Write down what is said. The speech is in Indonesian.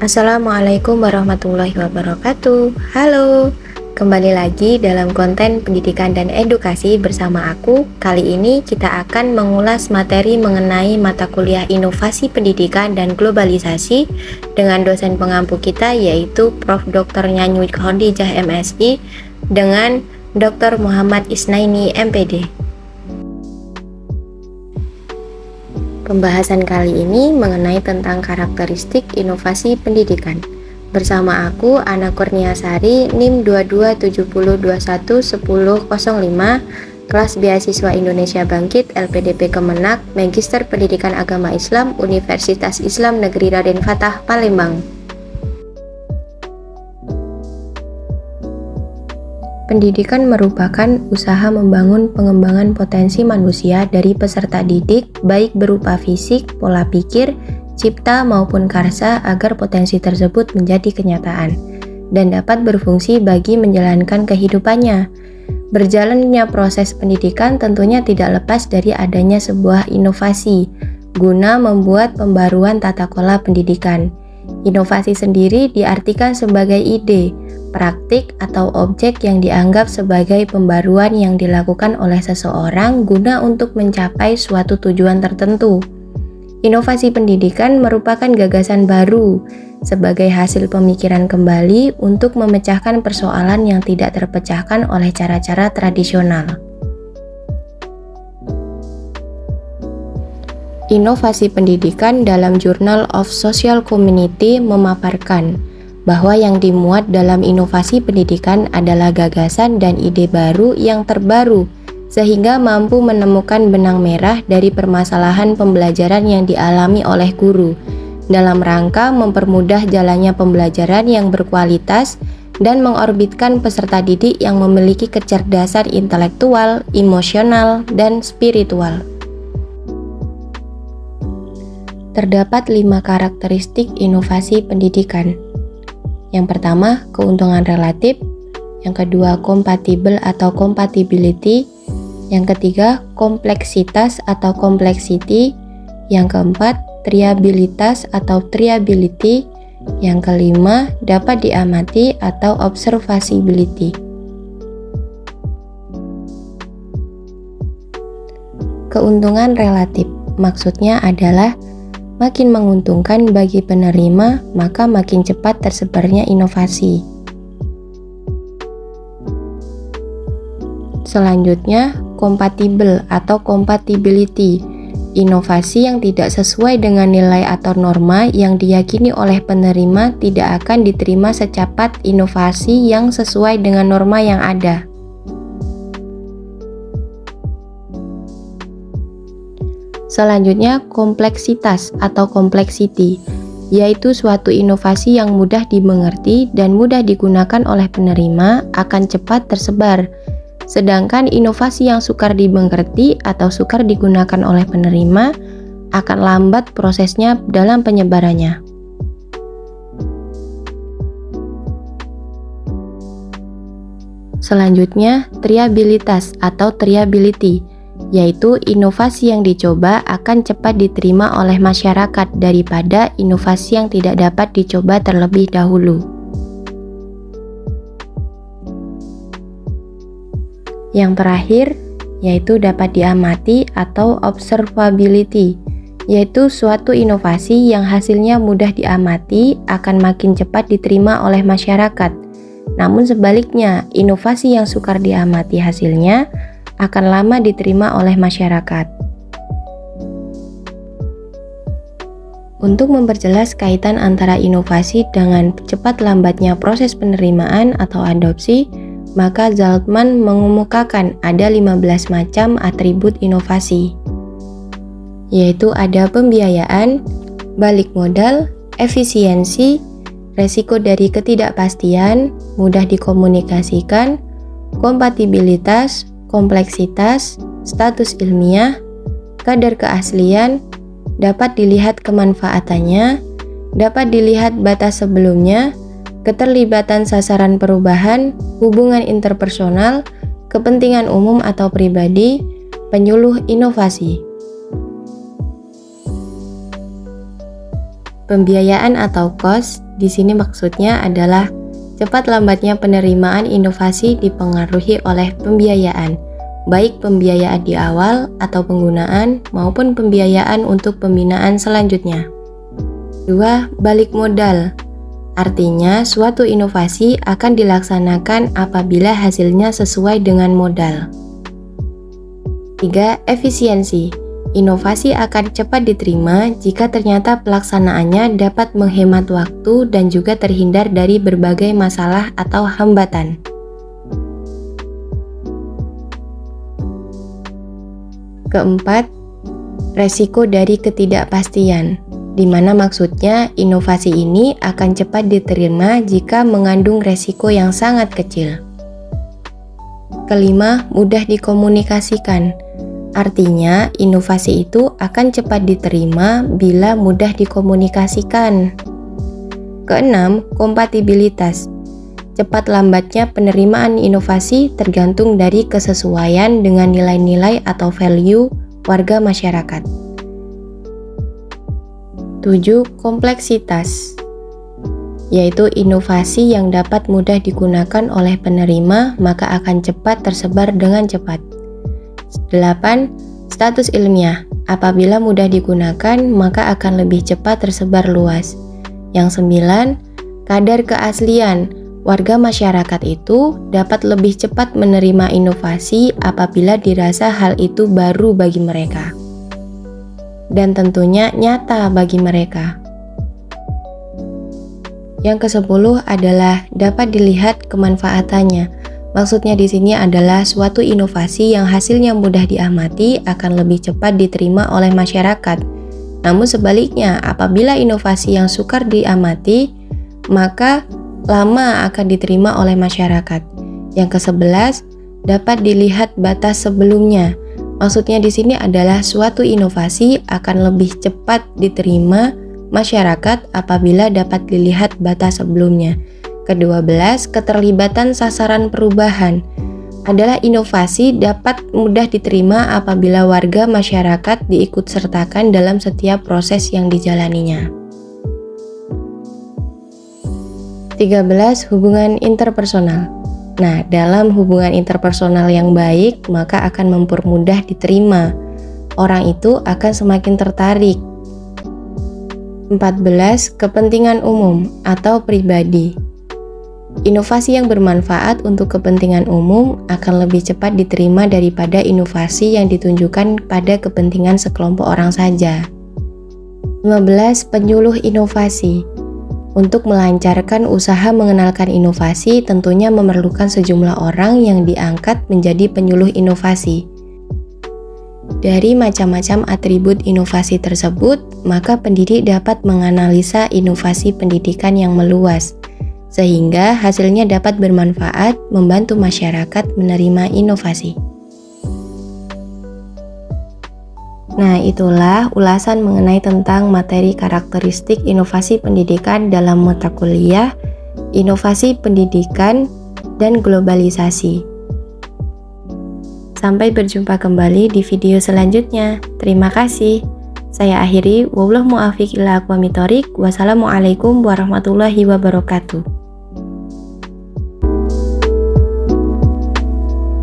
Assalamualaikum warahmatullahi wabarakatuh. Halo, kembali lagi dalam konten pendidikan dan edukasi bersama aku. Kali ini kita akan mengulas materi mengenai mata kuliah inovasi pendidikan dan globalisasi dengan dosen pengampu kita, yaitu Prof. Dr. Nyanyi Khadijah MSI dengan Dr. Muhammad Isnaini MPD. Pembahasan kali ini mengenai tentang karakteristik inovasi pendidikan. Bersama aku, Ana Kurniasari, NIM 2270211005, kelas beasiswa Indonesia Bangkit, LPDP Kemenak, Magister Pendidikan Agama Islam, Universitas Islam Negeri Raden Fatah, Palembang. Pendidikan merupakan usaha membangun pengembangan potensi manusia dari peserta didik, baik berupa fisik, pola pikir, cipta maupun karsa, agar potensi tersebut menjadi kenyataan dan dapat berfungsi bagi menjalankan kehidupannya. Berjalannya proses pendidikan tentunya tidak lepas dari adanya sebuah inovasi guna membuat pembaruan tata kelola pendidikan. Inovasi sendiri diartikan sebagai ide, praktik, atau objek yang dianggap sebagai pembaruan yang dilakukan oleh seseorang guna untuk mencapai suatu tujuan tertentu. Inovasi pendidikan merupakan gagasan baru sebagai hasil pemikiran kembali untuk memecahkan persoalan yang tidak terpecahkan oleh cara-cara tradisional. Inovasi pendidikan dalam Journal of Social Community memaparkan bahwa yang dimuat dalam inovasi pendidikan adalah gagasan dan ide baru yang terbaru, sehingga mampu menemukan benang merah dari permasalahan pembelajaran yang dialami oleh guru, dalam rangka mempermudah jalannya pembelajaran yang berkualitas dan mengorbitkan peserta didik yang memiliki kecerdasan intelektual, emosional, dan spiritual. Terdapat 5 karakteristik inovasi pendidikan. Yang pertama, keuntungan relatif. Yang kedua, kompatibel atau compatibility. Yang ketiga, kompleksitas atau complexity. Yang keempat, triabilitas atau triability. Yang kelima, dapat diamati atau observability. Keuntungan relatif maksudnya adalah makin menguntungkan bagi penerima, maka makin cepat tersebarnya inovasi. Selanjutnya, kompatibel atau compatibility. Inovasi yang tidak sesuai dengan nilai atau norma yang diyakini oleh penerima tidak akan diterima secepat inovasi yang sesuai dengan norma yang ada. Selanjutnya, kompleksitas atau complexity, yaitu suatu inovasi yang mudah dimengerti dan mudah digunakan oleh penerima akan cepat tersebar. Sedangkan inovasi yang sukar dimengerti atau sukar digunakan oleh penerima akan lambat prosesnya dalam penyebarannya. Selanjutnya, triabilitas atau triability, yaitu inovasi yang dicoba akan cepat diterima oleh masyarakat daripada inovasi yang tidak dapat dicoba terlebih dahulu. Yang terakhir, yaitu dapat diamati atau observability, yaitu suatu inovasi yang hasilnya mudah diamati akan makin cepat diterima oleh masyarakat. Namun sebaliknya, inovasi yang sukar diamati hasilnya akan lama diterima oleh masyarakat. Untuk memperjelas kaitan antara inovasi dengan cepat lambatnya proses penerimaan atau adopsi, maka Zaltman mengemukakan ada 15 macam atribut inovasi, yaitu ada pembiayaan, balik modal, efisiensi, resiko dari ketidakpastian, mudah dikomunikasikan, kompatibilitas, kompleksitas, status ilmiah, kadar keaslian, dapat dilihat kemanfaatannya, dapat dilihat batas sebelumnya, keterlibatan sasaran perubahan, hubungan interpersonal, kepentingan umum atau pribadi, penyuluh inovasi. Pembiayaan atau cost di sini maksudnya adalah cepat lambatnya penerimaan inovasi dipengaruhi oleh pembiayaan, baik pembiayaan di awal atau penggunaan maupun pembiayaan untuk pembinaan selanjutnya. 2. Balik modal. Artinya, suatu inovasi akan dilaksanakan apabila hasilnya sesuai dengan modal. 3. Efisiensi. Inovasi akan cepat diterima jika ternyata pelaksanaannya dapat menghemat waktu dan juga terhindar dari berbagai masalah atau hambatan. Keempat, resiko dari ketidakpastian, di mana maksudnya inovasi ini akan cepat diterima jika mengandung resiko yang sangat kecil. Kelima, mudah dikomunikasikan. Artinya, inovasi itu akan cepat diterima bila mudah dikomunikasikan. Keenam, kompatibilitas. Cepat lambatnya penerimaan inovasi tergantung dari kesesuaian dengan nilai-nilai atau value warga masyarakat. 7. Kompleksitas, yaitu inovasi yang dapat mudah digunakan oleh penerima maka akan cepat tersebar dengan cepat. 8. Status ilmiah. Apabila mudah digunakan, maka akan lebih cepat tersebar luas. Yang 9. Kadar keaslian. Warga masyarakat itu dapat lebih cepat menerima inovasi apabila dirasa hal itu baru bagi mereka. Dan tentunya nyata bagi mereka. Yang ke-10 adalah dapat dilihat kemanfaatannya. Maksudnya di sini adalah suatu inovasi yang hasilnya mudah diamati akan lebih cepat diterima oleh masyarakat. Namun sebaliknya, apabila inovasi yang sukar diamati, maka lama akan diterima oleh masyarakat. Yang ke-11, dapat dilihat batas sebelumnya. Maksudnya di sini adalah suatu inovasi akan lebih cepat diterima masyarakat apabila dapat dilihat batas sebelumnya. Ke-12, keterlibatan sasaran perubahan adalah inovasi dapat mudah diterima apabila warga masyarakat diikutsertakan dalam setiap proses yang dijalaninya. 13. Hubungan interpersonal. Nah, dalam hubungan interpersonal yang baik, maka akan mempermudah diterima. Orang itu akan semakin tertarik. 14. Kepentingan umum atau pribadi. Inovasi yang bermanfaat untuk kepentingan umum akan lebih cepat diterima daripada inovasi yang ditunjukkan pada kepentingan sekelompok orang saja. 15. Penyuluh inovasi. Untuk melancarkan usaha mengenalkan inovasi tentunya memerlukan sejumlah orang yang diangkat menjadi penyuluh inovasi. Dari macam-macam atribut inovasi tersebut, maka pendidik dapat menganalisa inovasi pendidikan yang meluas, sehingga hasilnya dapat bermanfaat membantu masyarakat menerima inovasi. Nah, itulah ulasan mengenai tentang materi karakteristik inovasi pendidikan dalam mata kuliah, inovasi pendidikan, dan globalisasi. Sampai berjumpa kembali di video selanjutnya. Terima kasih. Saya akhiri, wallahu muwaffiq ila aqwamit thoriq. Wassalamualaikum warahmatullahi wabarakatuh.